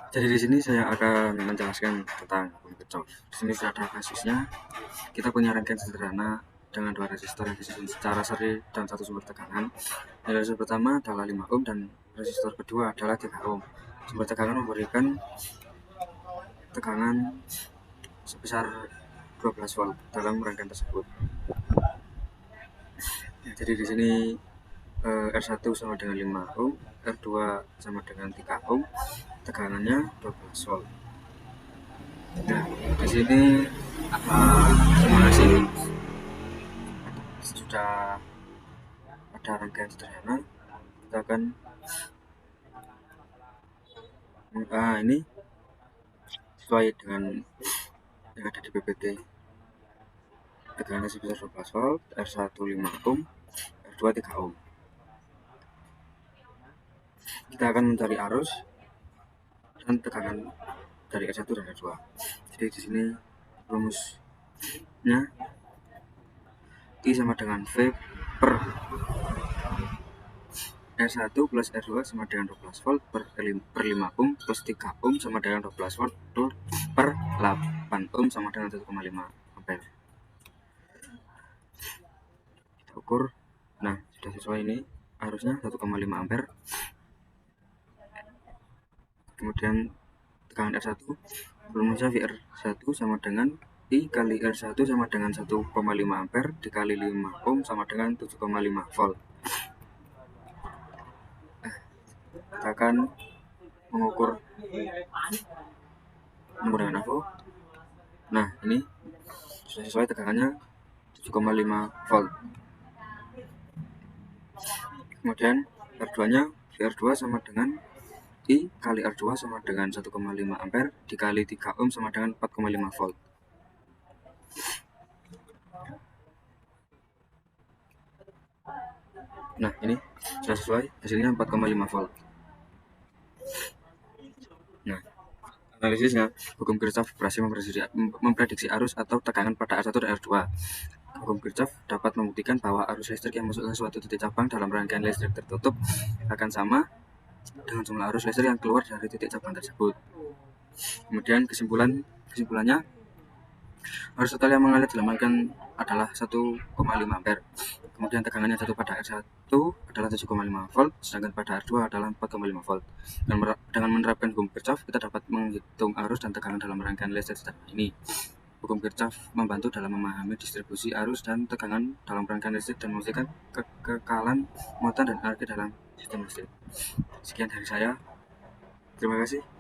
Jadi di sini saya akan menjelaskan tentang hukum Kirchhoff. Di sini ada kasusnya. Kita punya rangkaian sederhana dengan dua resistor yang disusun secara seri dan satu sumber tekanan. Resistor pertama adalah 5 ohm dan resistor kedua adalah 3 ohm. Sumber tekanan memberikan tekanan sebesar 12 volt dalam rangkaian tersebut. Jadi di sini R1 sama dengan 5 ohm, R2 sama dengan 3 ohm, tekanannya 12 volt. Nah, di sini simulasi sudah ada rangkaian sederhana. Kita akan ini sesuai dengan yang ada di PPT. Tegangan sebesar 12 volt, R1 5 ohm, R2 3 ohm. Kita akan mencari arus dan tekanan dari R1 dan R2. Jadi di sini rumusnya I sama dengan V per R1 plus R2 sama dengan 12 volt per 5 ohm plus 3 ohm sama dengan 12 volt per 8 ohm sama dengan 1,5 ampere. Kita ukur. Nah, sudah sesuai ini arusnya 1,5 ampere. Kemudian tekanan R1 rumusnya VR1 sama dengan I kali R1 sama dengan 1,5 ampere dikali 5 ohm sama dengan 7,5 volt. Kita akan mengukur menggunakan AVO. Nah, ini sudah sesuai tegangannya 7,5 volt. Kemudian R2-nya VR2 sama dengan I kali R2 sama dengan 1,5 ampere dikali 3 ohm sama dengan 4,5 volt. Nah, ini sudah sesuai, hasilnya 4,5 volt. Nah, analisisnya, hukum Kirchhoff berhasil memprediksi arus atau tekanan pada R1 dan R2. Hukum Kirchhoff dapat membuktikan bahwa arus listrik yang masuk ke suatu titik cabang dalam rangkaian listrik tertutup akan sama dengan jumlah arus listrik yang keluar dari titik cabang tersebut. Kemudian kesimpulannya, arus total yang mengalir dalam rangkaian adalah 1,5 ampere. Kemudian tegangannya jatuh pada R1 adalah 7,5 volt, sedangkan pada R2 adalah 4,5 volt. Dan dengan menerapkan hukum Kirchhoff, kita dapat menghitung arus dan tekanan dalam rangkaian listrik sederhana ini. Hukum Kirchhoff membantu dalam memahami distribusi arus dan tekanan dalam rangkaian listrik dan memastikan kekekalan muatan dan arus dalam sistem listrik. Sekian dari saya. Terima kasih.